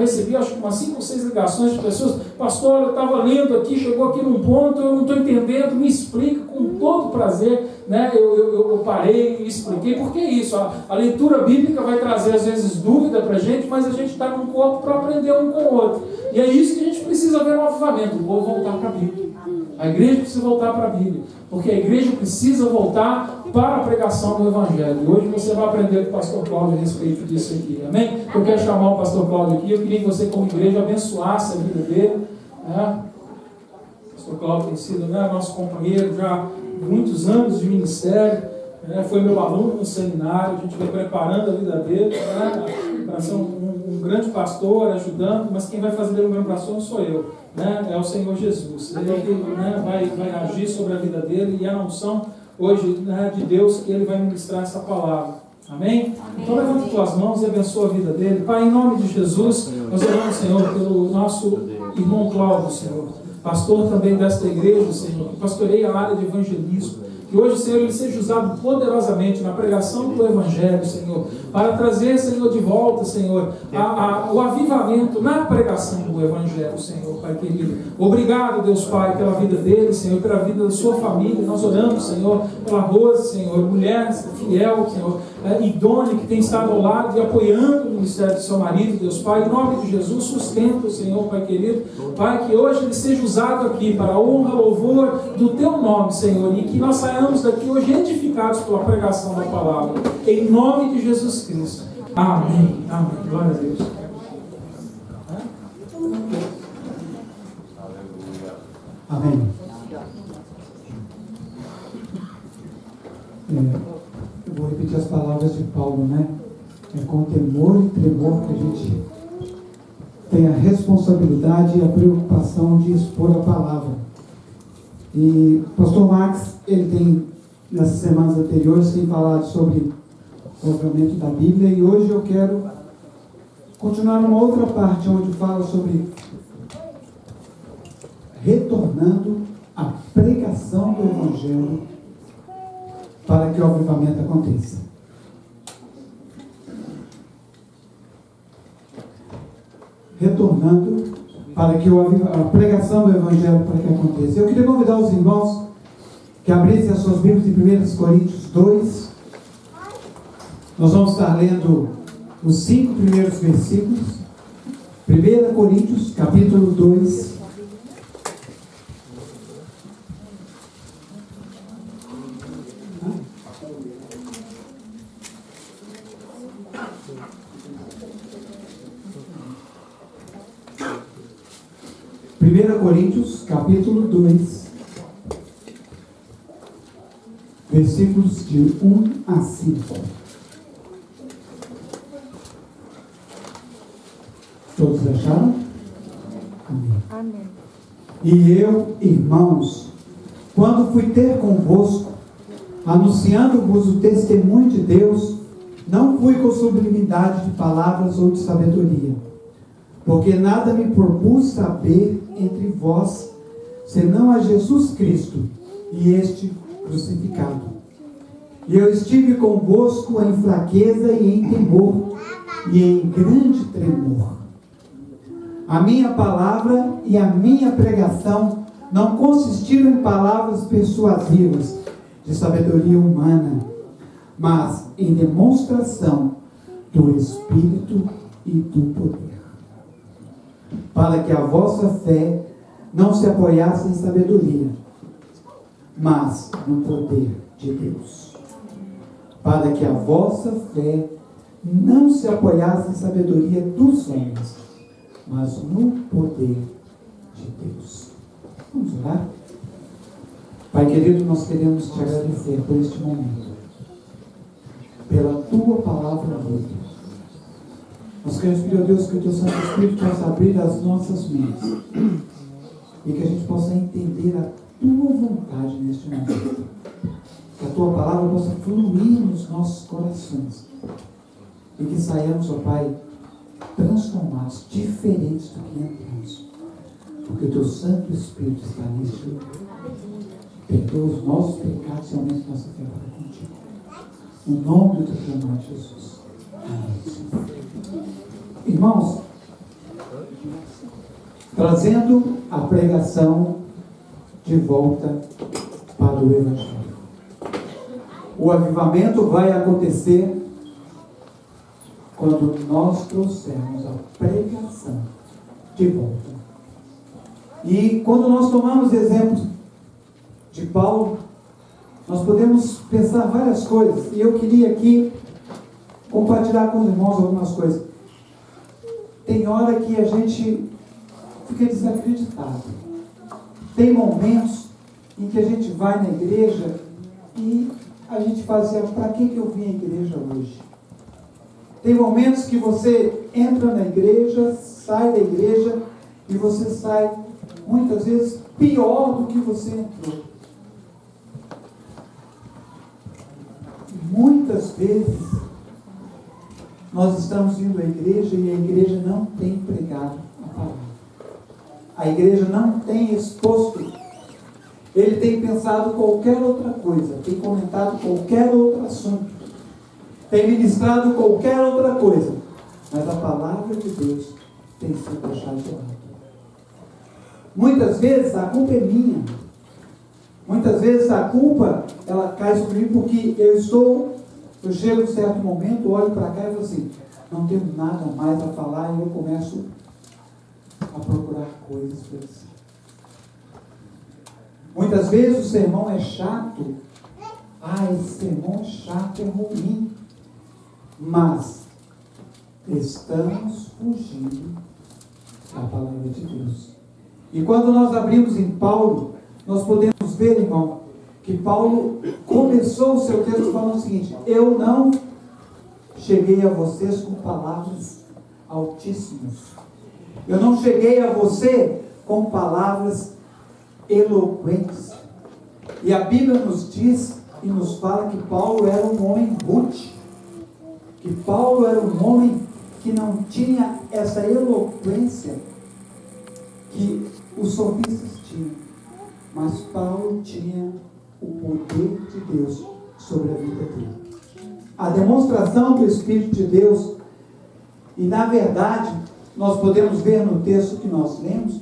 recebi acho que umas 5 ou 6 ligações de pessoas: pastor, eu estava lendo aqui, chegou aqui num ponto, eu não estou entendendo, me explica. Com todo prazer, né? Eu parei e expliquei. Porque é isso, a leitura bíblica vai trazer às vezes dúvida para a gente, mas a gente está num corpo para aprender um com o outro. E é isso que a gente precisa ver no avivamento. Vou voltar para a Bíblia. A igreja precisa voltar para a Bíblia, porque a igreja precisa voltar para a pregação do Evangelho. E hoje você vai aprender com o pastor Cláudio a respeito disso aqui, amém? Eu quero chamar o pastor Cláudio aqui. Eu queria que você, como igreja, abençoasse a vida dele, né? O pastor Cláudio tem sido, né, nosso companheiro já há muitos anos de ministério, né? Foi meu aluno no seminário. A gente vai preparando a vida dele, né, para ser um grande pastor, ajudando, mas quem vai fazer dele um grande pastor não sou eu, né? É o Senhor Jesus. Ele que, né, vai agir sobre a vida dele, e a unção hoje, né, de Deus, que ele vai ministrar essa palavra. Amém? Amém. Então levanta tuas mãos e abençoa a vida dele. Pai, em nome de Jesus, nós oramos, Senhor, pelo nosso irmão Cláudio, Senhor, pastor também desta igreja, Senhor, que pastoreia a área de evangelismo. Que hoje, Senhor, ele seja usado poderosamente na pregação do Evangelho, Senhor, para trazer, Senhor, de volta, Senhor, o avivamento na pregação do Evangelho, Senhor, Pai querido. Obrigado, Deus Pai, pela vida dele, Senhor, pela vida da sua família. Nós oramos, Senhor, pela Rose, Senhor, mulher fiel, Senhor, idônea, que tem estado ao lado e apoiando o ministério do seu marido, Deus Pai. Em nome de Jesus, sustenta o Senhor, Pai querido. Pai, que hoje ele seja usado aqui para a honra, louvor do teu nome, Senhor, e que nós saiamos daqui hoje edificados pela pregação da palavra. Em nome de Jesus Cristo. Amém. Amém. Glória a Deus. Amém. Eu vou repetir as palavras de Paulo, né? É com temor e tremor que a gente tem a responsabilidade e a preocupação de expor a palavra. E o pastor Max, ele tem, nessas semanas anteriores, tem falado sobre o avivamento da Bíblia, e hoje eu quero continuar numa outra parte, onde fala sobre retornando à pregação do Evangelho para que o avivamento aconteça. Retornando para que a pregação do Evangelho para que aconteça. Eu queria convidar os irmãos que abrissem as suas Bíblias em 1 Coríntios 2. Nós vamos estar lendo os 5 primeiros versículos. 1 Coríntios, capítulo 2. Coríntios, capítulo 2, versículos de 1 a 5. Todos acharam? Amém. Amém. E eu, irmãos, quando fui ter convosco, anunciando-vos o testemunho de Deus, não fui com sublimidade de palavras ou de sabedoria, porque nada me propus saber entre vós, senão a Jesus Cristo e este crucificado. E eu estive convosco em fraqueza e em temor e em grande tremor. A minha palavra e a minha pregação não consistiram em palavras persuasivas de sabedoria humana, mas em demonstração do Espírito e do poder, para que a vossa fé não se apoiasse em sabedoria, mas no poder de Deus. Para que a vossa fé não se apoiasse em sabedoria dos homens, mas no poder de Deus. Vamos orar? Pai querido, nós queremos te agradecer por este momento, pela tua palavra livre. Nós queremos pedir a Deus que o teu Santo Espírito possa abrir as nossas mentes e que a gente possa entender a tua vontade neste momento. Que a tua palavra possa fluir nos nossos corações e que saiamos, ó Pai, transformados, diferentes do que entramos, porque o teu Santo Espírito está neste lugar. Perdoa os nossos pecados e aumenta nossa fé para contigo. No nome do teu nome, Jesus. Amém. Irmãos, trazendo a pregação de volta para o Evangelho. O avivamento vai acontecer quando nós trouxermos a pregação de volta. E quando nós tomamos exemplo de Paulo, nós podemos pensar várias coisas. E eu queria aqui compartilhar com os irmãos algumas coisas. Tem hora que a gente fica desacreditado. Tem momentos em que a gente vai na igreja e a gente fala assim: para que eu vim à igreja hoje? Tem momentos que você entra na igreja, sai da igreja e você sai muitas vezes pior do que você entrou. Muitas vezes nós estamos indo à igreja e a igreja não tem pregado a palavra. A igreja não tem exposto. Ele tem pensado qualquer outra coisa, tem comentado qualquer outro assunto, tem ministrado qualquer outra coisa, mas a palavra de Deus tem sido deixada de lado. Muitas vezes a culpa é minha. Muitas vezes a culpa, ela cai sobre mim porque eu chego em um certo momento, olho para cá e falo assim: não tenho nada mais a falar, e eu começo a procurar coisas para dizer. Muitas vezes o sermão é chato. Esse sermão é chato, é ruim. Mas estamos fugindo da palavra de Deus. E quando nós abrimos em Paulo, nós podemos ver, irmão, que Paulo começou o seu texto falando o seguinte: eu não cheguei a vocês com palavras altíssimas. Eu não cheguei a você com palavras eloquentes. E a Bíblia nos diz e nos fala que Paulo era um homem rude, que Paulo era um homem que não tinha essa eloquência que os sofistas tinham, mas Paulo tinha o poder de Deus sobre a vida dele, a demonstração do Espírito de Deus. E na verdade nós podemos ver no texto que nós lemos,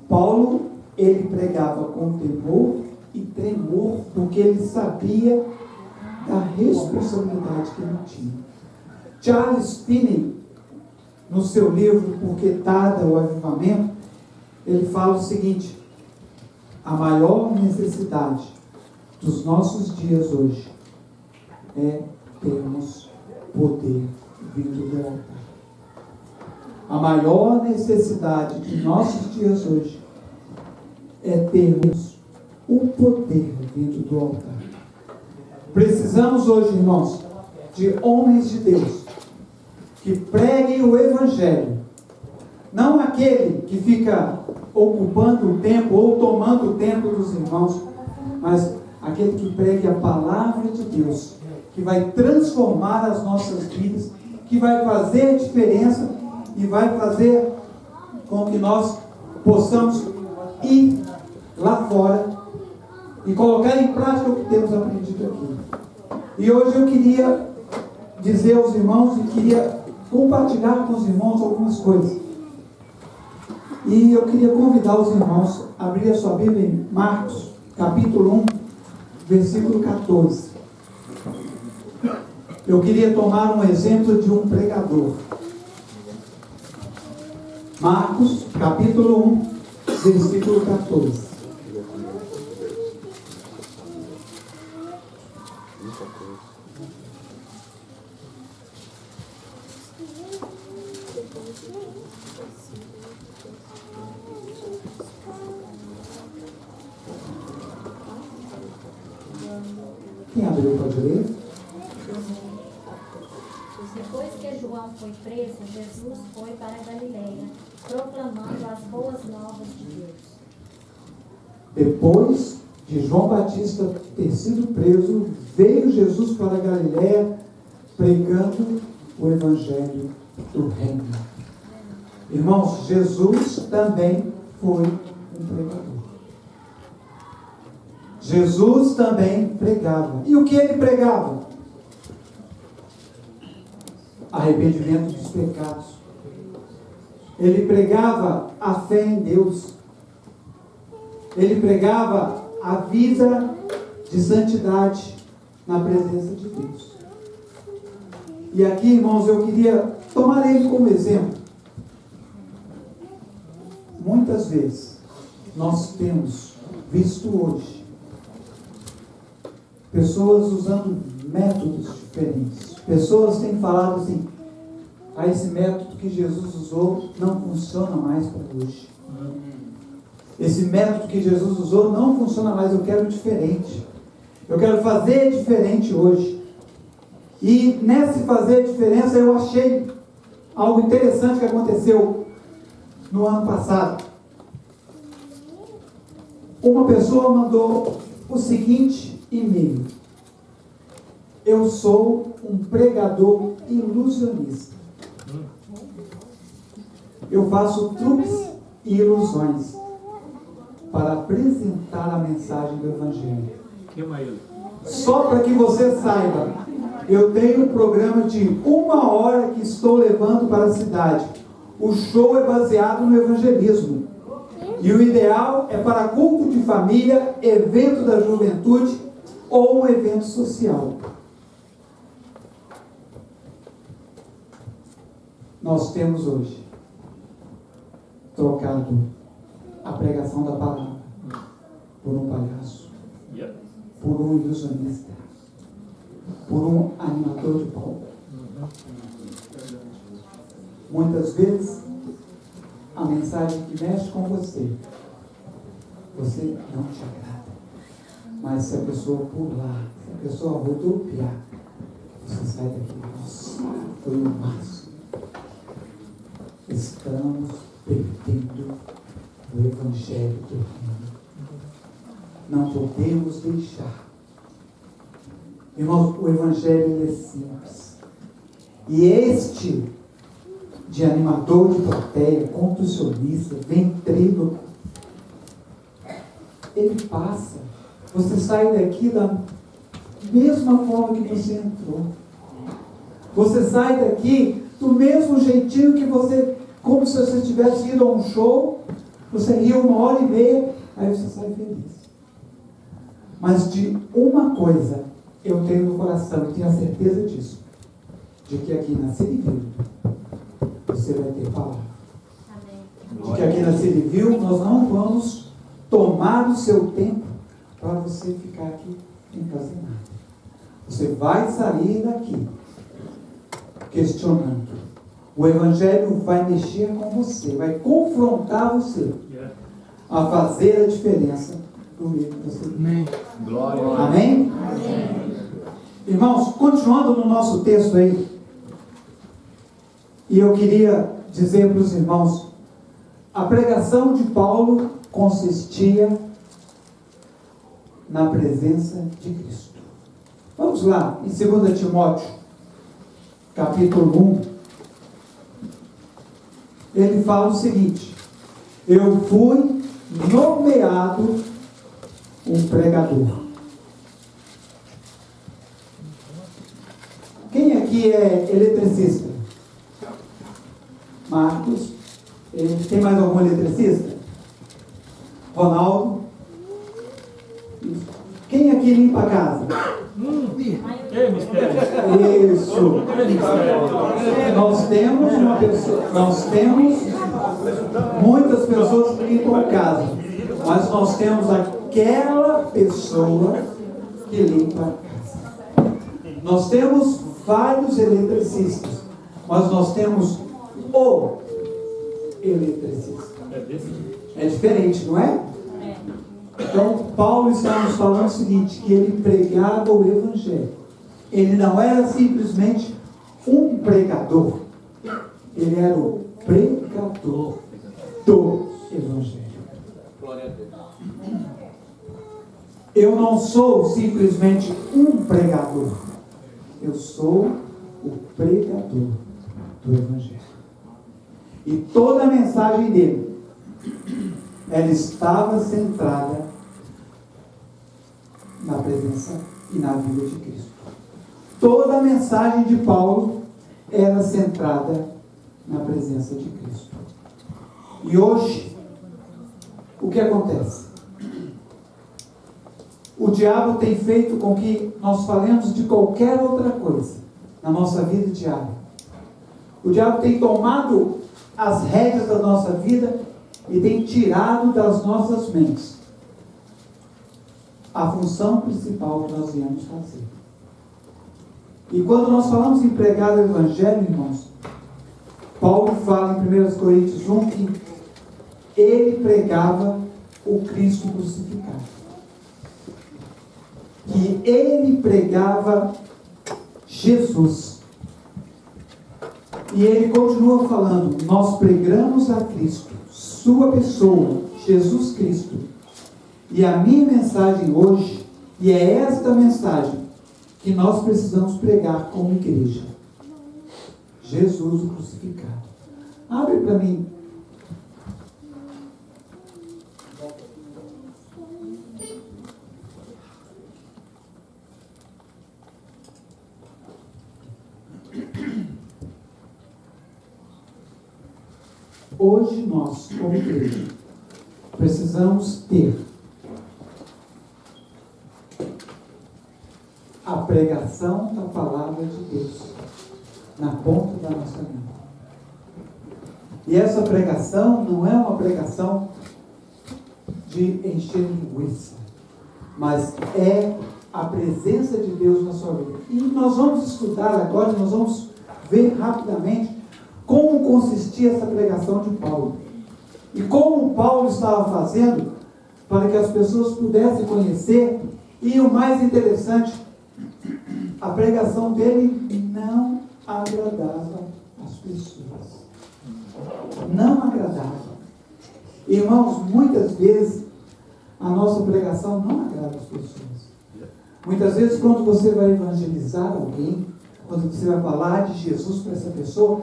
Paulo, ele pregava com temor e tremor, porque ele sabia da responsabilidade que ele tinha. Charles Finney, no seu livro Porque Tarda o Avivamento, ele fala o seguinte: a maior necessidade dos nossos dias hoje é termos poder vindo do altar. A maior necessidade de nossos dias hoje é termos o poder vindo do altar. Precisamos hoje, irmãos, de homens de Deus que preguem o Evangelho. Não aquele que fica ocupando o tempo ou tomando o tempo dos irmãos, mas aquele que pregue a palavra de Deus, que vai transformar as nossas vidas, que vai fazer diferença e vai fazer com que nós possamos ir lá fora e colocar em prática o que temos aprendido aqui. E hoje eu queria dizer aos irmãos e queria compartilhar com os irmãos algumas coisas. E eu queria convidar os irmãos a abrir a sua Bíblia em Marcos, capítulo 1, versículo 14. Eu queria tomar um exemplo de um pregador. Marcos, capítulo 1, versículo 14. Quem abriu pode ler? Depois que João foi preso, Jesus foi para a Galileia, proclamando as boas novas de Deus. Depois de João Batista ter sido preso, veio Jesus para a Galileia, pregando o Evangelho do Reino. Irmãos, Jesus também foi um pregador. Jesus também pregava. E o que ele pregava? Arrependimento dos pecados. Ele pregava a fé em Deus. Ele pregava a vida de santidade na presença de Deus. E aqui, irmãos, eu queria tomar ele como exemplo. Muitas vezes nós temos visto hoje pessoas usando métodos diferentes. Pessoas têm falado assim: esse método que Jesus usou não funciona mais para hoje. Esse método que Jesus usou não funciona mais, eu quero diferente. Eu quero fazer diferente hoje. E nesse fazer diferença eu achei algo interessante que aconteceu no ano passado. Uma pessoa mandou o seguinte e-mail: eu sou um pregador ilusionista. Eu faço truques e ilusões para apresentar a mensagem do Evangelho. Só para que você saiba, eu tenho um programa de 1 hora que estou levando para a cidade. O show é baseado no evangelismo. E o ideal é para culto de família, evento da juventude ou um evento social. Nós temos hoje trocado a pregação da palavra por um palhaço, por um ilusionista, por um animador de palco. Muitas vezes a mensagem que mexe com você não te agrada, mas se a pessoa pular, se a pessoa rodopiar, você sai daqui: nossa, foi o máximo. Estamos perdendo o Evangelho do Reino. Não podemos deixar. Irmãos, o Evangelho é simples. E este de animador de plateia, contorcionista, ventríloco, ele passa. Você sai daqui da mesma forma que você entrou. Você sai daqui do mesmo jeitinho que você, como se você tivesse ido a um show, você riu 1h30, aí você sai feliz. Mas de uma coisa eu tenho no coração, e tenho a certeza disso, de que aqui na Civil você vai ter palavra. De que aqui na Civil nós não vamos tomar o seu tempo para você ficar aqui sem fazer nada. Você vai sair daqui questionando. O Evangelho vai mexer com você, vai confrontar você a fazer a diferença no meio que você tem. Glória. Amém? Amém? Irmãos, continuando no nosso texto aí, e eu queria dizer para os irmãos, a pregação de Paulo consistia na presença de Cristo. Vamos lá, em 2 Timóteo, capítulo 1, ele fala o seguinte: eu fui nomeado um pregador. Quem aqui é eletricista? Marcos. Tem mais algum eletricista? Ronaldo? Quem aqui limpa a casa? Isso. Nós temos muitas pessoas que limpam a casa, mas nós temos aquela pessoa que limpa a casa. Nós temos vários eletricistas, mas nós temos o eletricista. É diferente, não é? Então, Paulo está nos falando o seguinte, que ele pregava o Evangelho. Ele não era simplesmente um pregador. Ele era o pregador do Evangelho. Eu não sou simplesmente um pregador. Eu sou o pregador do Evangelho. E toda a mensagem dele, ela estava centrada na presença e na vida de Cristo. Toda a mensagem de Paulo era centrada na presença de Cristo. E hoje, o que acontece? O diabo tem feito com que nós falemos de qualquer outra coisa na nossa vida diária. O diabo tem tomado as rédeas da nossa vida e tem tirado das nossas mentes a função principal que nós viemos fazer. E quando nós falamos em pregar o Evangelho, irmãos, Paulo fala em 1 Coríntios 1 que ele pregava o Cristo crucificado. Que ele pregava Jesus. E ele continua falando, nós pregamos a Cristo, sua pessoa, Jesus Cristo. E a minha mensagem hoje, e é esta mensagem que nós precisamos pregar como igreja. Jesus o crucificado. Abre para mim. Hoje nós, como igreja, precisamos ter a pregação da palavra de Deus na ponta da nossa língua. E essa pregação não é uma pregação de encher linguiça, mas é a presença de Deus na sua vida. E nós vamos estudar agora, nós vamos ver rapidamente como consistia essa pregação de Paulo. E como Paulo estava fazendo para que as pessoas pudessem conhecer. E o mais interessante, a pregação dele não agradava as pessoas. Não agradava. Irmãos, muitas vezes a nossa pregação não agrada as pessoas. Muitas vezes quando você vai evangelizar alguém, quando você vai falar de Jesus para essa pessoa,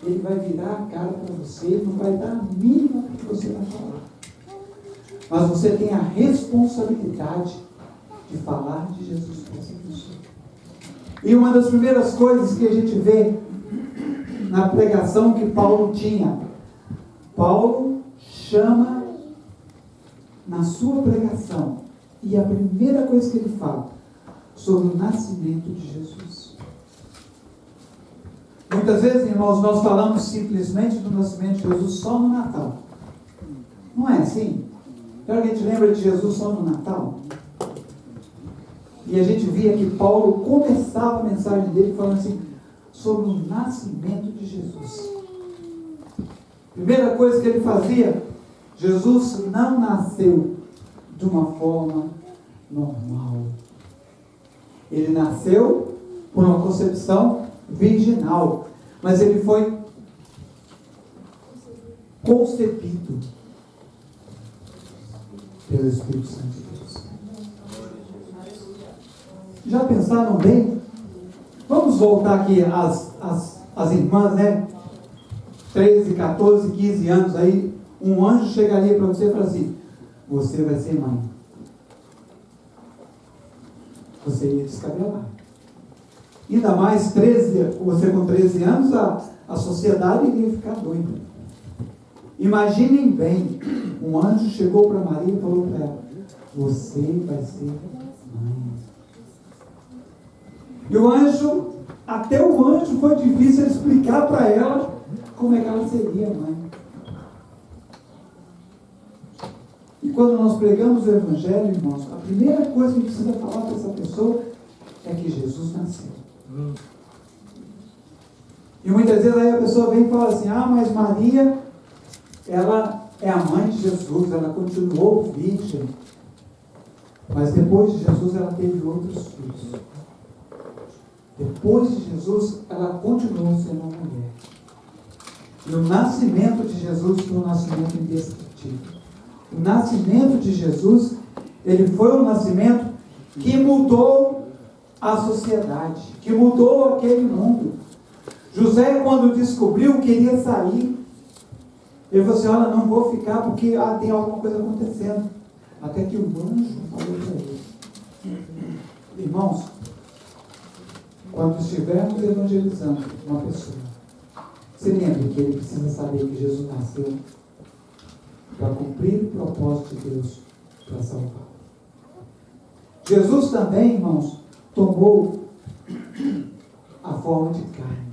ele vai virar a cara para você, não vai dar a mínima para que você vai falar. Mas você tem a responsabilidade de falar de Jesus para essa pessoa. E uma das primeiras coisas que a gente vê na pregação que Paulo tinha, Paulo chama na sua pregação, e a primeira coisa que ele fala sobre o nascimento de Jesus. Muitas vezes, irmãos, nós falamos simplesmente do nascimento de Jesus só no Natal. Não é assim? Então a gente lembra de Jesus só no Natal? E a gente via que Paulo começava a mensagem dele falando assim, sobre o nascimento de Jesus. Primeira coisa que ele fazia, Jesus não nasceu de uma forma normal. Ele nasceu por uma concepção virginal, mas ele foi concebido pelo Espírito Santo de Deus. Já pensaram bem? Vamos voltar aqui às irmãs, né? 13, 14, 15 anos aí, um anjo chegaria para você e falaria assim, você vai ser mãe. Você ia descabelar. Ainda mais você com 13 anos, a sociedade iria ficar doida. Imaginem bem, um anjo chegou para Maria e falou para ela, você vai ser mãe. E o anjo, até o anjo foi difícil explicar para ela como é que ela seria mãe. E quando nós pregamos o Evangelho, irmãos, a primeira coisa que a gente precisa falar para essa pessoa é que Jesus nasceu. E muitas vezes aí a pessoa vem e fala assim, mas Maria, ela é a mãe de Jesus, ela continuou virgem. Mas depois de Jesus ela teve outros filhos. Depois de Jesus ela continuou sendo uma mulher. E o nascimento de Jesus foi um nascimento indescritível. O nascimento de Jesus, ele foi um nascimento que mudou a sociedade, que mudou aquele mundo. José, quando descobriu, queria sair. Ele falou assim, olha, não vou ficar porque tem alguma coisa acontecendo. Até que o anjo falou para ele. Irmãos, quando estivermos evangelizando uma pessoa, se lembre que ele precisa saber que Jesus nasceu para cumprir o propósito de Deus para salvar. Jesus também, irmãos, tomou a forma de carne.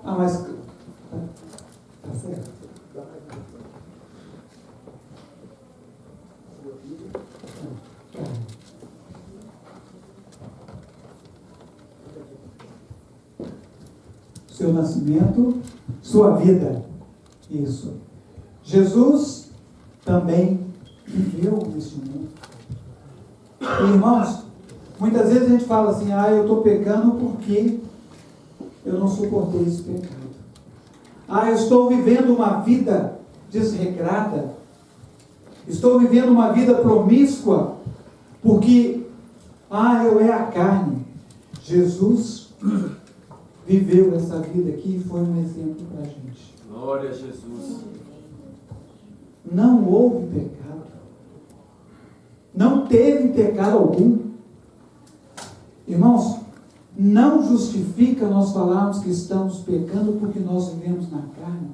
Mas tá certo. Seu nascimento, sua vida. Isso. Jesus também viveu nesse mundo. E, irmãos, muitas vezes a gente fala assim, eu estou pecando porque eu não suportei esse pecado. Eu estou vivendo uma vida desregrada. Estou vivendo uma vida promíscua porque, eu é a carne. Jesus viveu essa vida aqui e foi um exemplo para a gente. Glória a Jesus. Não houve pecado. Não teve pecado algum. Irmãos, não justifica nós falarmos que estamos pecando porque nós vivemos na carne.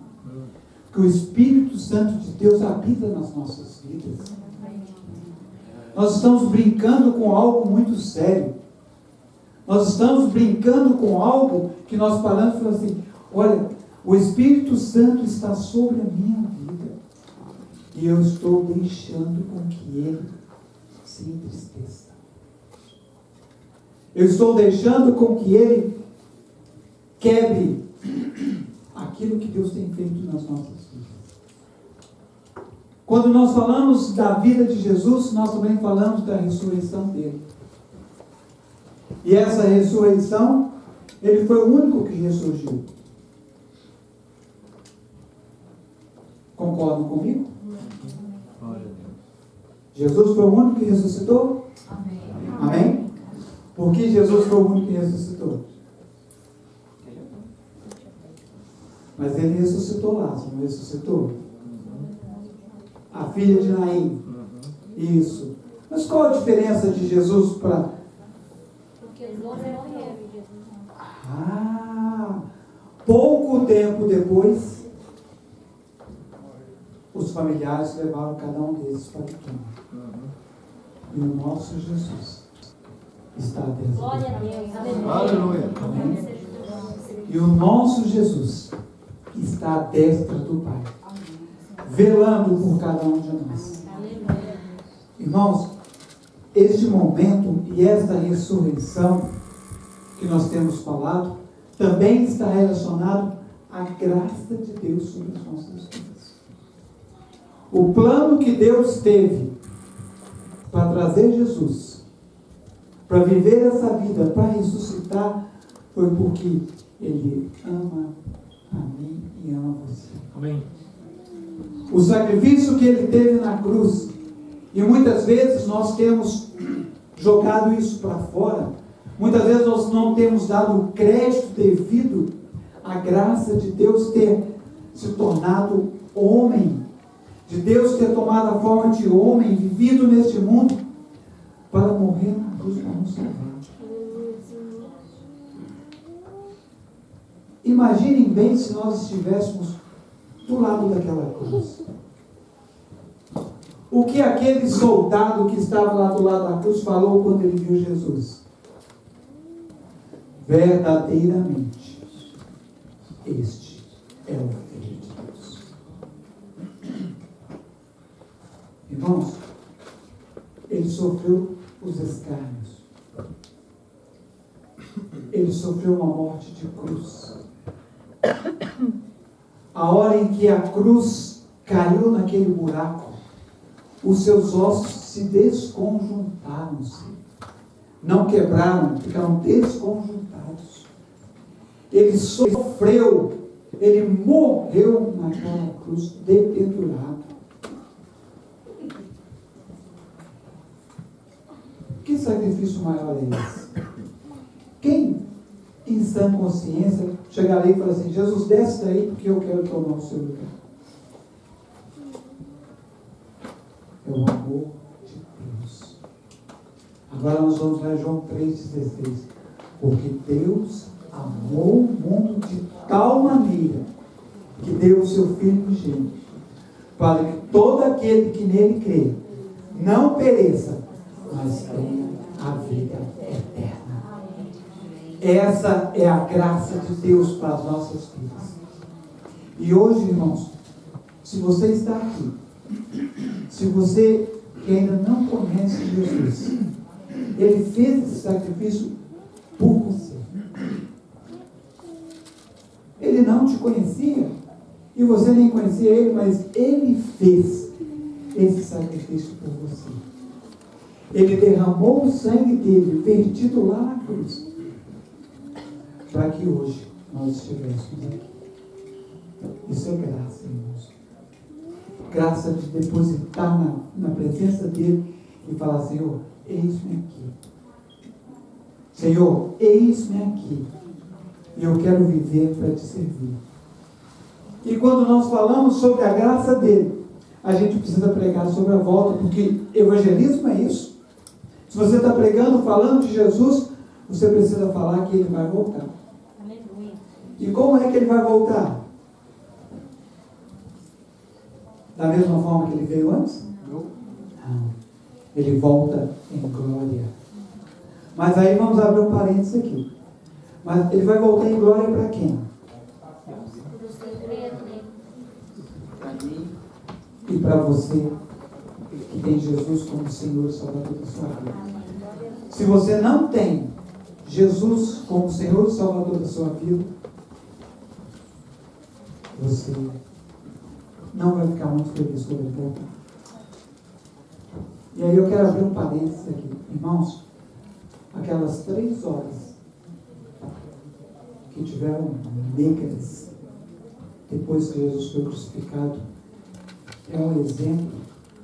Que o Espírito Santo de Deus habita nas nossas vidas. Nós estamos brincando com algo muito sério. Nós estamos brincando com algo que nós falamos e falamos assim, olha, o Espírito Santo está sobre a minha vida. E eu estou deixando com que Ele se entristeça. Eu estou deixando com que Ele quebre aquilo que Deus tem feito nas nossas vidas. Quando nós falamos da vida de Jesus, nós também falamos da ressurreição dele. E essa ressurreição, ele foi o único que ressurgiu. Concordam comigo? Jesus foi o único que ressuscitou? Amém. Amém? Por que Jesus foi o único que ressuscitou? Mas ele ressuscitou Lázaro, não ressuscitou? A filha de Naim. Isso. Mas qual a diferença de Jesus para... Porque os outros morreram e Jesus não. Pouco tempo depois, os familiares levaram cada um deles para o túmulo. E o nosso Jesus está dentro. Glória a Deus. Aleluia. Amém? E o nosso Jesus está à destra do Pai, velando por cada um de nós. Irmãos, este momento e esta ressurreição que nós temos falado também está relacionado à graça de Deus sobre as nossas vidas. O plano que Deus teve para trazer Jesus, para viver essa vida, para ressuscitar, foi porque Ele ama a mim e ama você. Amém. O sacrifício que Ele teve na cruz, e muitas vezes nós temos jogado isso para fora, muitas vezes nós não temos dado o crédito devido à graça de Deus ter se tornado homem, de Deus ter tomado a forma de homem, vivido neste mundo, para morrer na cruz para nos salvar. Imaginem bem se nós estivéssemos do lado daquela cruz. O que aquele soldado que estava lá do lado da cruz falou quando ele viu Jesus? Verdadeiramente, este é o Filho de Deus. Irmãos, ele sofreu os escárnios. Ele sofreu uma morte de cruz. A hora em que a cruz caiu naquele buraco, os seus ossos se desconjuntaram-se. Não quebraram, ficaram desconjuntados. Ele sofreu, ele morreu naquela cruz, dependurado. Que sacrifício maior é esse? Quem, em sã consciência, chegaria e falaria assim, Jesus, desce daí porque eu quero tomar o seu lugar? É o amor de Deus. Agora nós vamos ler João 3,16. Porque Deus amou o mundo de tal maneira que deu o seu Filho unigênito, para que todo aquele que nele crê não pereça, mas tenha a vida eterna. Essa é a graça de Deus para as nossas vidas. E hoje, irmãos, se você está aqui, se você que ainda não conhece Jesus, Ele fez esse sacrifício por você. Ele não te conhecia, e você nem conhecia Ele, mas Ele fez esse sacrifício por você. Ele derramou o sangue dele, vertido lá na cruz, para que hoje nós estivéssemos aqui. Isso é graça, irmãos. Graça de depositar na presença dele e falar: Senhor, eis-me aqui. Senhor, eis-me aqui. E eu quero viver para te servir. E quando nós falamos sobre a graça dele, a gente precisa pregar sobre a volta, porque evangelismo é isso. Se você está pregando, falando de Jesus, você precisa falar que ele vai voltar. Aleluia. E como é que ele vai voltar? Da mesma forma que ele veio antes? Não. Ele volta em glória. Mas aí vamos abrir um parênteses aqui. Mas ele vai voltar em glória para quem? E para você que tem Jesus como Senhor e Salvador da sua vida. Se você não tem Jesus como Senhor e Salvador da sua vida, você não vai ficar muito feliz quando ele voltar. E aí eu quero abrir um parênteses aqui. Irmãos, aquelas 3 horas que tiveram negras depois que Jesus foi crucificado, é um exemplo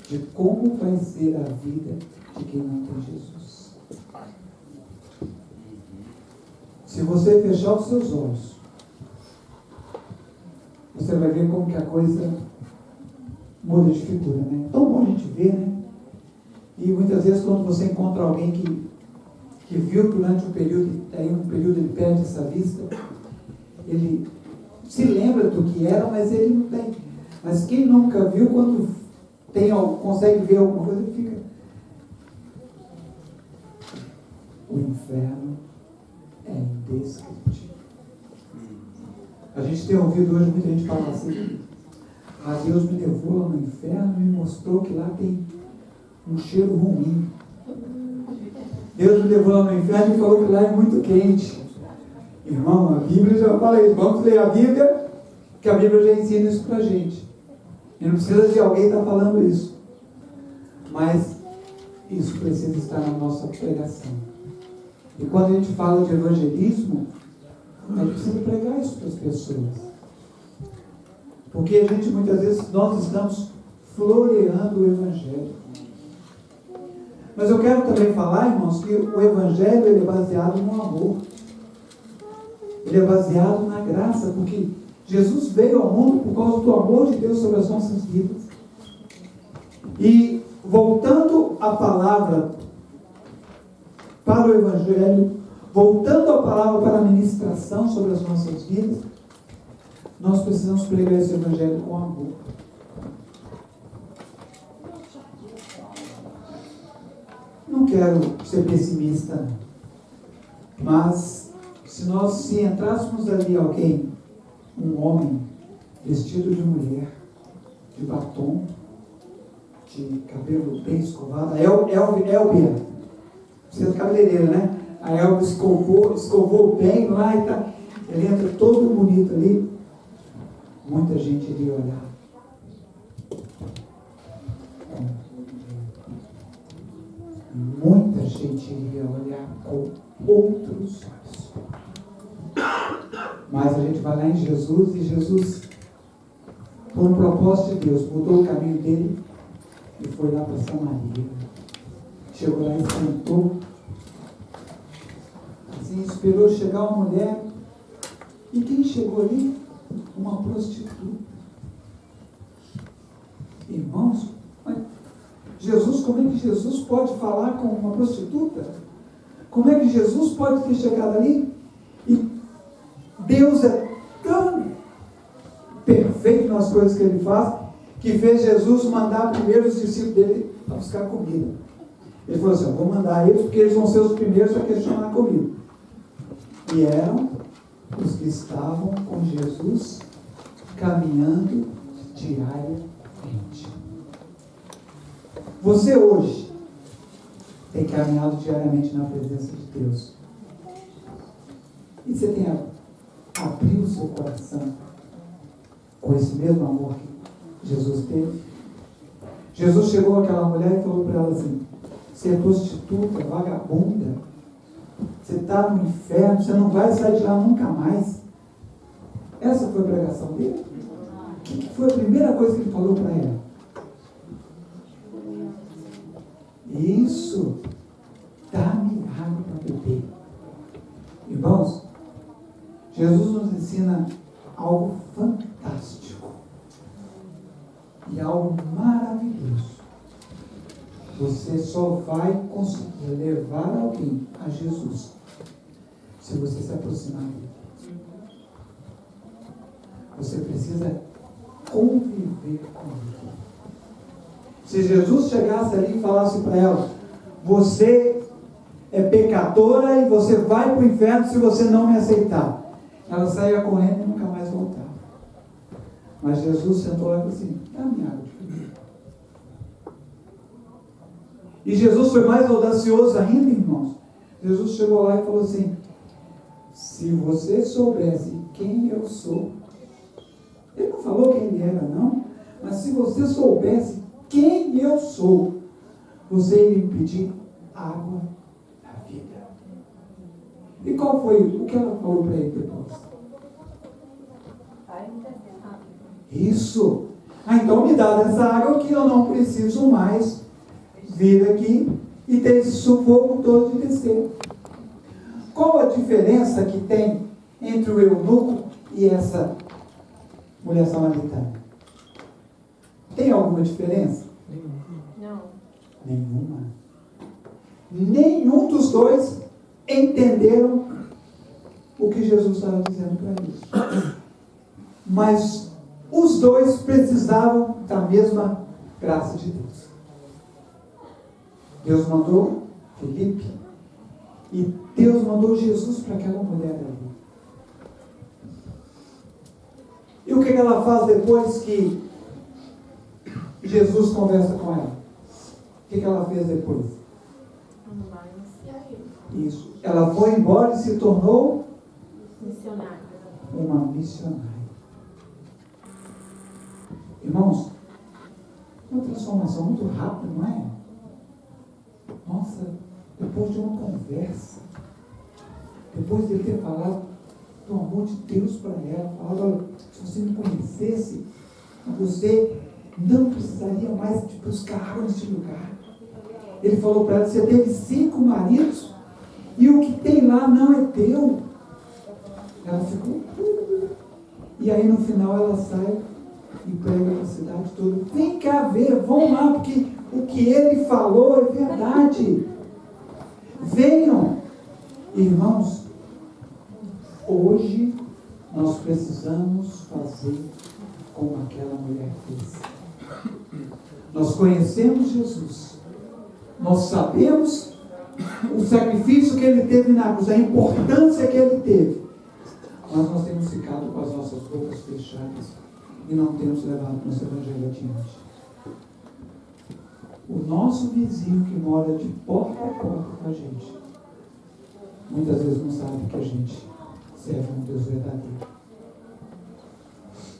de como vai ser a vida de quem não tem Jesus. Se você fechar os seus olhos, você vai ver como que a coisa muda de figura, né? É tão bom a gente ver, né? E muitas vezes quando você encontra alguém que viu durante um período, aí um período ele perde essa vista, ele se lembra do que era, mas ele não tem. Mas quem nunca viu, quando consegue ver alguma coisa, ele fica. O inferno é indescritível. A gente tem ouvido hoje muita gente falar assim: Deus me levou lá no inferno e me mostrou que lá tem um cheiro ruim. Deus me levou lá no inferno e falou que lá é muito quente. Irmão, a Bíblia já fala isso. Vamos ler a Bíblia, que a Bíblia já ensina isso pra gente. E não precisa de alguém estar falando isso. Mas isso precisa estar na nossa pregação. E quando a gente fala de evangelismo, a gente precisa pregar isso para as pessoas. Porque a gente, muitas vezes, nós estamos floreando o Evangelho. Mas eu quero também falar, irmãos, que o Evangelho ele é baseado no amor. Ele é baseado na graça, porque Jesus veio ao mundo por causa do amor de Deus sobre as nossas vidas. E voltando a palavra para o Evangelho, voltando a palavra para a ministração sobre as nossas vidas, nós precisamos pregar esse Evangelho com amor. Não quero ser pessimista, mas se entrássemos ali alguém, um homem vestido de mulher, de batom, de cabelo bem escovado, a Elbia, você é cabeleireira, né? A Elbia escovou bem lá e tá, ele entra todo bonito ali, muita gente iria olhar. Muita gente iria olhar com outros olhos. Mas a gente vai lá em Jesus e Jesus, por um propósito de Deus, mudou o caminho dele e foi lá para Samaria. Chegou lá e sentou. Assim, esperou chegar uma mulher. E quem chegou ali? Uma prostituta. Irmãos, Jesus, como é que Jesus pode falar com uma prostituta? Como é que Jesus pode ter chegado ali? E Deus é perfeito nas coisas que ele faz, que fez Jesus mandar primeiro os discípulos dele para buscar comida. Ele falou assim: eu vou mandar eles porque eles vão ser os primeiros a questionar comigo. E eram os que estavam com Jesus caminhando diariamente. Você hoje tem caminhado diariamente na presença de Deus. E você tem abrido o seu coração com esse mesmo amor que Jesus teve? Jesus chegou àquela mulher e falou para ela assim: você é prostituta, vagabunda, você está no inferno, você não vai sair de lá nunca mais. Essa foi a pregação dele? O que foi a primeira coisa que ele falou para ela? Isso, dá-me água para beber. Irmãos, Jesus nos ensina algo fantástico e algo maravilhoso. Você só vai conseguir levar alguém a Jesus se você se aproximar dele. Você precisa conviver com ele. Se Jesus chegasse ali e falasse para ela: você é pecadora e você vai para o inferno se você não me aceitar, ela saía correndo e nunca mais voltava. Mas Jesus sentou lá e falou assim: dá-me água de beber. E Jesus foi mais audacioso ainda, irmãos. Jesus chegou lá e falou assim: se você soubesse quem eu sou. Ele não falou quem ele era, não. Mas se você soubesse quem eu sou, você iria me pedir água da vida. E qual foi o que ela falou para ele depois? Isso. Então me dá dessa água que eu não preciso mais vir aqui e ter esse sufoco todo de descer. Qual a diferença que tem entre o eunuco e essa mulher samaritana? Tem alguma diferença? Não. Nenhuma. Nenhum dos dois entenderam o que Jesus estava dizendo para eles. Mas os dois precisavam da mesma graça de Deus. Deus mandou Filipe e Deus mandou Jesus para aquela mulher ali. E o que ela faz depois que Jesus conversa com ela? O que ela fez depois? Isso. Ela foi embora e se tornou Missionária. uma missionária. Irmãos, uma transformação muito rápida, não é? Nossa, depois de uma conversa, depois de ele ter falado do amor de Deus para ela, falado: olha, se você me conhecesse, você não precisaria mais de buscar água nesse lugar. Ele falou para ela: você teve 5 maridos e o que tem lá não é teu. Ela ficou. E aí no final ela sai e prega para a cidade toda: vem cá ver, vão lá, porque o que ele falou é verdade. Venham. Irmãos, hoje nós precisamos fazer como aquela mulher fez. Nós conhecemos Jesus. Nós sabemos o sacrifício que ele teve na cruz, a importância que ele teve. Mas nós temos ficado com as nossas bocas fechadas e não temos levado nosso evangelho adiante. O nosso vizinho que mora de porta a porta com a gente, muitas vezes não sabe que a gente serve um Deus verdadeiro.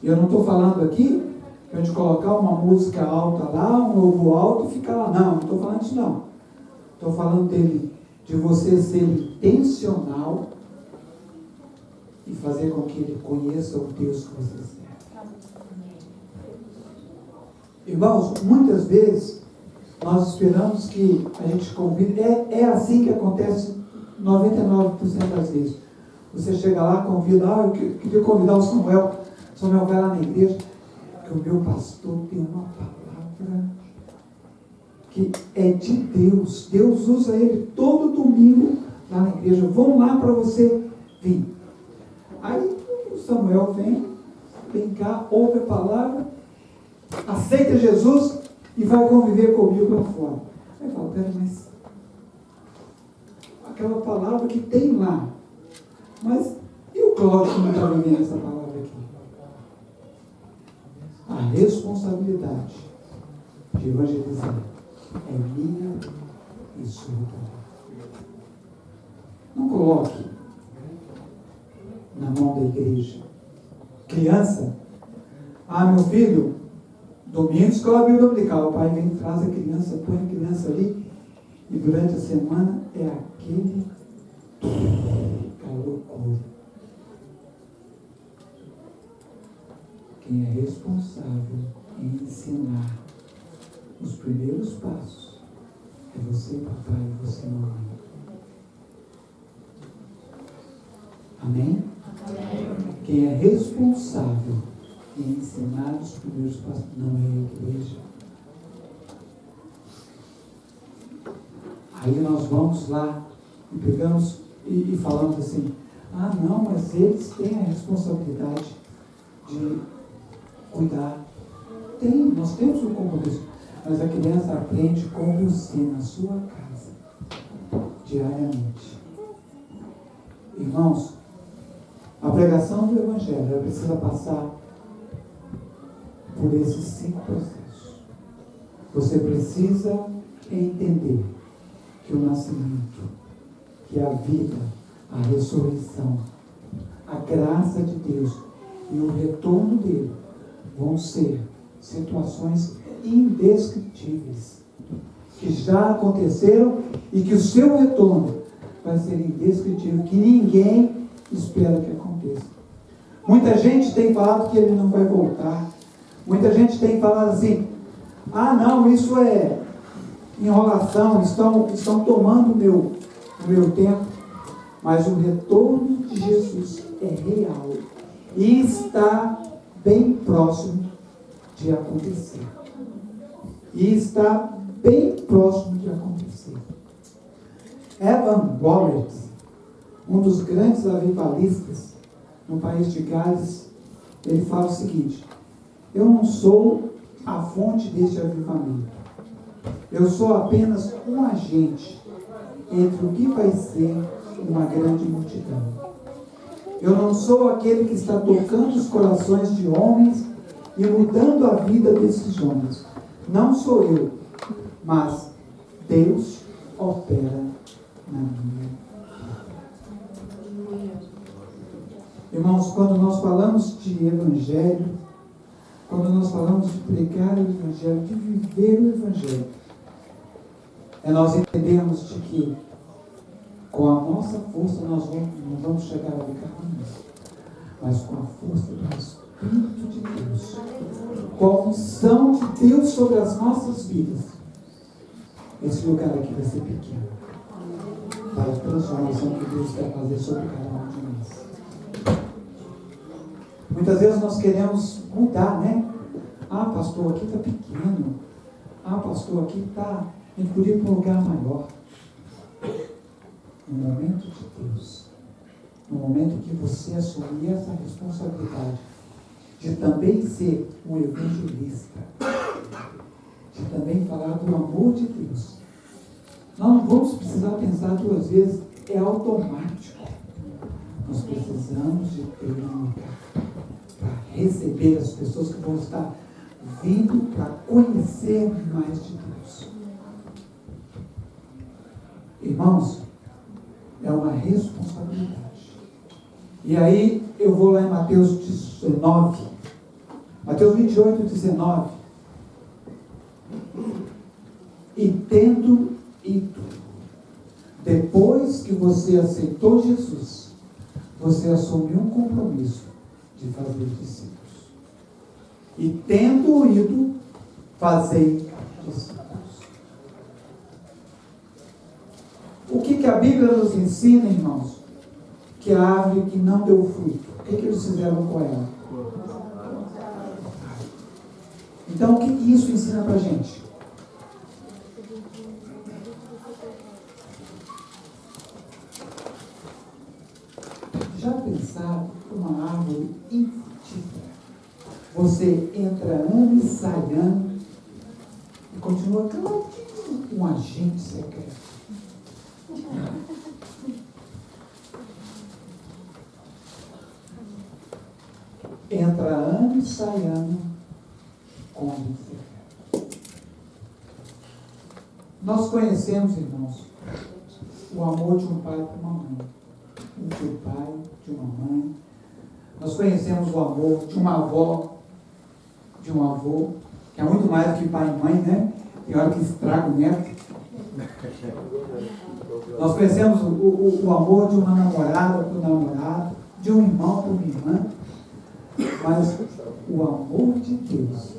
E eu não estou falando aqui para a gente colocar uma música alta lá, um louvor alto e ficar lá. Não estou falando disso não. Estou falando de você ser intencional e fazer com que ele conheça o Deus que você serve. Irmãos, muitas vezes nós esperamos que a gente convide. É assim que acontece 99% das vezes. Você chega lá, convida: eu queria convidar o Samuel. Samuel, vai lá na igreja, que o meu pastor tem uma palavra que é de Deus. Deus usa ele todo domingo lá na igreja. Vão lá para você vir. Aí o Samuel vem vem cá, ouve a palavra, aceita Jesus e vai conviver comigo lá fora. Aí fala, pera, mas aquela palavra que tem lá, mas e o Cláudio que não está vivendo essa palavra aqui? A responsabilidade de evangelizar é minha e sua também. Não coloque na mão da igreja. Criança, meu filho, domingo, escola bíblica dominical, o pai vem, traz a criança, põe a criança ali, e durante a semana é aquela loucura. Quem é responsável em ensinar os primeiros passos é você, papai, e você, mamãe. Amém? Amém? Quem é responsável em ensinar os primeiros passos não é a igreja. Aí nós vamos lá e pegamos e falamos assim, não, mas eles têm a responsabilidade de cuidar. Nós temos um compromisso. Mas a criança aprende com você na sua casa, diariamente. Irmãos, a pregação do Evangelho, ela precisa passar por esses 5 processos. Você precisa entender que o nascimento, que a vida, a ressurreição, a graça de Deus e o retorno dele vão ser situações indescritíveis, que já aconteceram e que o seu retorno vai ser indescritível, que ninguém espera que aconteça. Muita gente tem falado que ele não vai voltar. Muita gente tem falado assim, não, isso é enrolação, estão tomando o meu tempo. Mas o retorno de Jesus é real e está bem próximo de acontecer. E está bem próximo de acontecer. Evan Roberts, um dos grandes avivalistas no país de Gales, ele fala o seguinte: eu não sou a fonte deste avivamento. Eu sou apenas um agente entre o que vai ser uma grande multidão. Eu não sou aquele que está tocando os corações de homens e mudando a vida desses homens. Não sou eu, mas Deus opera na minha vida. Irmãos, quando nós falamos de evangelho, quando nós falamos de pregar o evangelho, de viver o evangelho, nós entendemos de que com a nossa força nós não vamos chegar a lugar nenhum, mas com a força do Espírito de Deus, com a unção de Deus sobre as nossas vidas, esse lugar aqui vai ser pequeno para a transformação que Deus quer fazer sobre cada um de nós. Muitas vezes nós queremos mudar, né? Pastor, aqui está pequeno. Pastor, aqui está. A gente podia ir para um lugar maior. No momento de Deus, no momento que você assumir essa responsabilidade de também ser um evangelista, de também falar do amor de Deus, nós não vamos precisar pensar 2 vezes, é automático. Nós precisamos de ter um lugar para receber as pessoas que vão estar vindo para conhecer mais de Deus. Irmãos, é uma responsabilidade. E aí eu vou lá em Mateus 19, Mateus 28, 19. E tendo ido, depois que você aceitou Jesus, você assumiu um compromisso de fazer discípulos. E tendo ido, fazei discípulos. O que a Bíblia nos ensina, irmãos? Que a árvore que não deu fruto, o que eles fizeram com ela? Então, o que isso ensina para a gente? Já pensaram uma árvore infrutífera? Você entra ano e sai ano e continua um agente secreto. Entra ano e sai ano com agente secreto. Nós conhecemos, irmãos, o amor de um pai para uma mãe, de um pai, de uma mãe. Nós conhecemos o amor de uma avó, de um avô, que é muito mais do que pai e mãe, né? Tem hora que estraga o neto. Nós conhecemos o amor de uma namorada para o namorado, de um irmão para uma irmã, mas o amor de Deus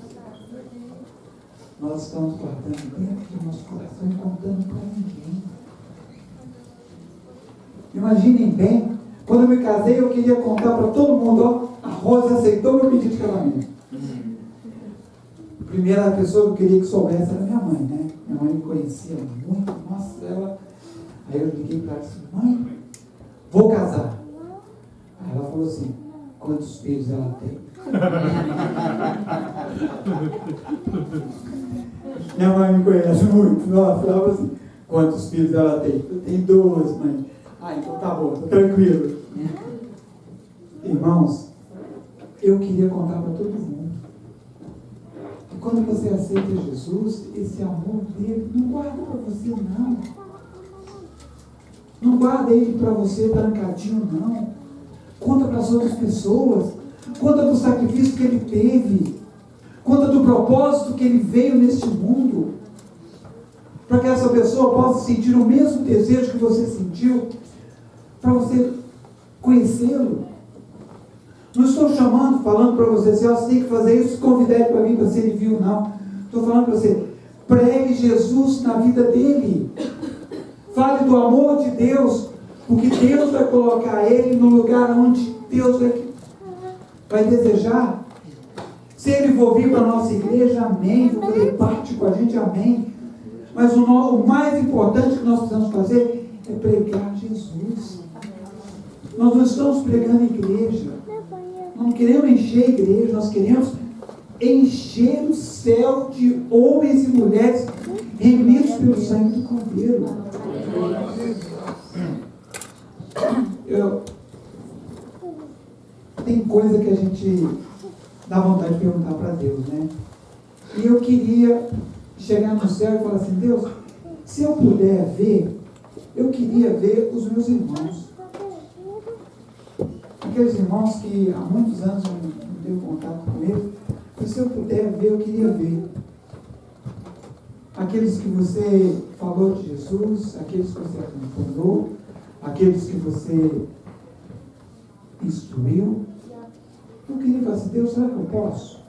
nós estamos guardando dentro do nosso coração e contando para ninguém. Imaginem bem, quando eu me casei, eu queria contar para todo mundo, ó, a Rosa aceitou meu pedido de casamento. A primeira pessoa que eu queria que soubesse era minha mãe, né? Minha mãe me conhecia muito, nossa, ela... Aí eu liguei para ela e disse, mãe, vou casar. Aí ela falou assim, quantos filhos ela tem? Minha mãe me conhece muito, nossa, ela falou assim, quantos filhos ela tem? Eu tenho 2, mãe. Ah, então tá bom, tô tranquilo. Irmãos, eu queria contar para todo mundo. E quando você aceita Jesus, esse amor dele, não guarda para você, não. Não guarda ele para você trancadinho, não. Conta para as outras pessoas. Conta do sacrifício que ele teve. Conta do propósito que ele veio neste mundo. Para que essa pessoa possa sentir o mesmo desejo que você sentiu. Para você conhecê-lo. Não estou chamando, falando para você assim, você tem que fazer isso, convidar ele para vir para ser viu, não. Estou falando para você, pregue Jesus na vida dele. Fale do amor de Deus, porque Deus vai colocar ele no lugar onde Deus vai desejar. Se ele for vir para a nossa igreja, amém. For fazer parte com a gente, amém. Mas o mais importante que nós precisamos fazer é pregar Jesus. Nós não estamos pregando igreja. Nós não queremos encher a igreja, nós queremos encher o céu de homens e mulheres remidos pelo sangue do Cordeiro. Tem coisa que a gente dá vontade de perguntar para Deus, né? E eu queria chegar no céu e falar assim, Deus, se eu puder ver, eu queria ver os meus irmãos. Aqueles irmãos que há muitos anos eu não tenho contato com eles, mas se eu puder ver, eu queria ver. Aqueles que você falou de Jesus, aqueles que você acompanhou, aqueles que você instruiu. Eu queria falar assim, Deus, será que eu posso?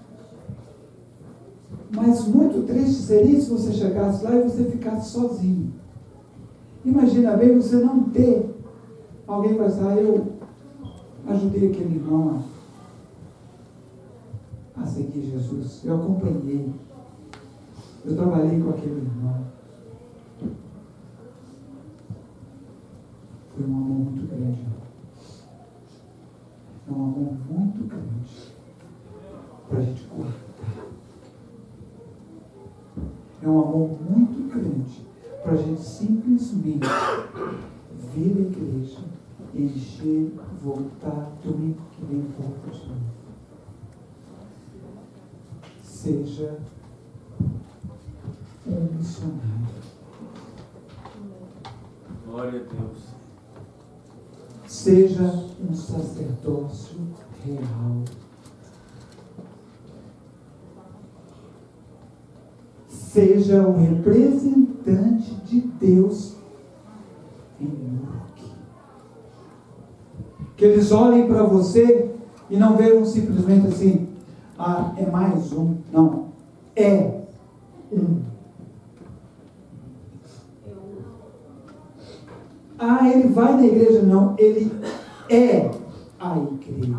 Mas muito triste seria se você chegasse lá e você ficasse sozinho. Imagina bem você não ter alguém para dizer, eu ajudei aquele irmão a seguir Jesus. Eu acompanhei. Eu trabalhei com aquele irmão. Foi um amor muito grande. É um amor muito grande para a gente guardar. É um amor muito grande para a gente simplesmente vir à igreja, encher, voltar, domingo que vem volta de novo. Seja um missionário. Glória a Deus. Seja um sacerdócio real. Seja um representante de Deus em Uruk. Que eles olhem para você e não vejam simplesmente assim, ah, é mais um. Não, é um. Ah, ele vai na igreja. Não, ele é a igreja.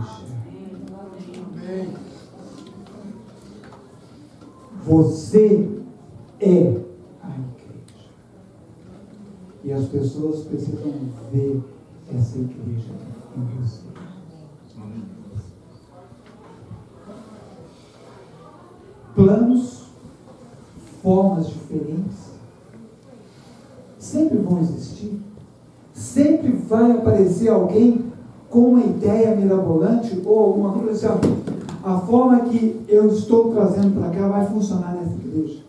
Você é a igreja. E as pessoas precisam ver essa igreja em você. planos, formas diferentes. Sempre vão existir. Sempre vai aparecer alguém com uma ideia mirabolante ou alguma coisa assim, a forma que eu estou trazendo para cá vai funcionar nessa igreja.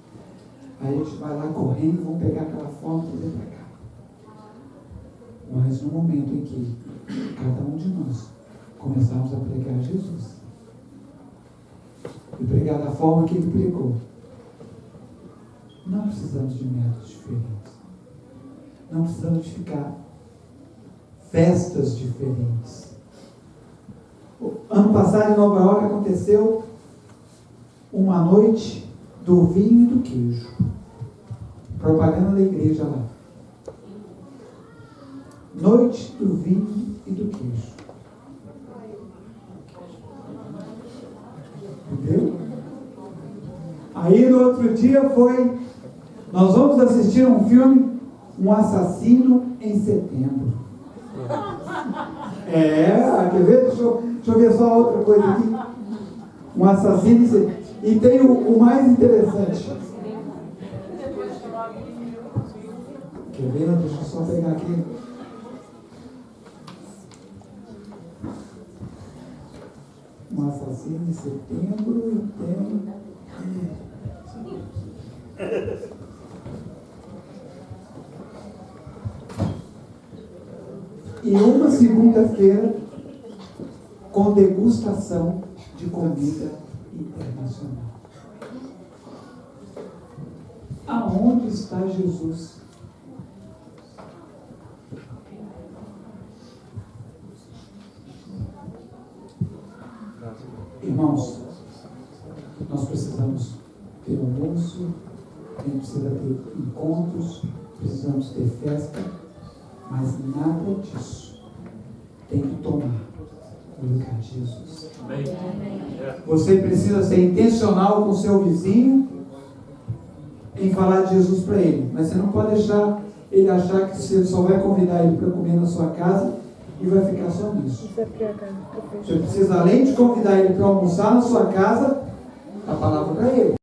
Aí a gente vai lá correndo e vamos pegar aquela forma e trazer para cá. Mas no momento em que cada um de nós começarmos a pregar Jesus e pregar da forma que ele pregou, não precisamos de métodos diferentes. Não precisamos de ficar festas diferentes. Ano passado em Nova York aconteceu uma noite do vinho e do queijo. Propaganda da igreja lá. Noite do vinho e do queijo. Entendeu? Aí no outro dia foi, nós vamos assistir um filme, Um Assassino em Setembro. Quer ver? Deixa eu ver só outra coisa aqui. Um Assassino em Setembro. E tem o mais interessante. Quer ver? Deixa eu só pegar aqui. Um Assassino em Setembro e tem... E uma segunda-feira com degustação de comida internacional. Aonde está Jesus? Irmãos, nós precisamos ter almoço, a gente precisa ter encontros, precisamos ter festa, mas nada disso tem que tomar o lugar de Jesus. Você precisa ser intencional com o seu vizinho em falar de Jesus para ele, mas você não pode deixar ele achar que você só vai convidar ele para comer na sua casa e vai ficar só nisso. Você precisa, além de convidar ele para almoçar na sua casa, a palavra para ele.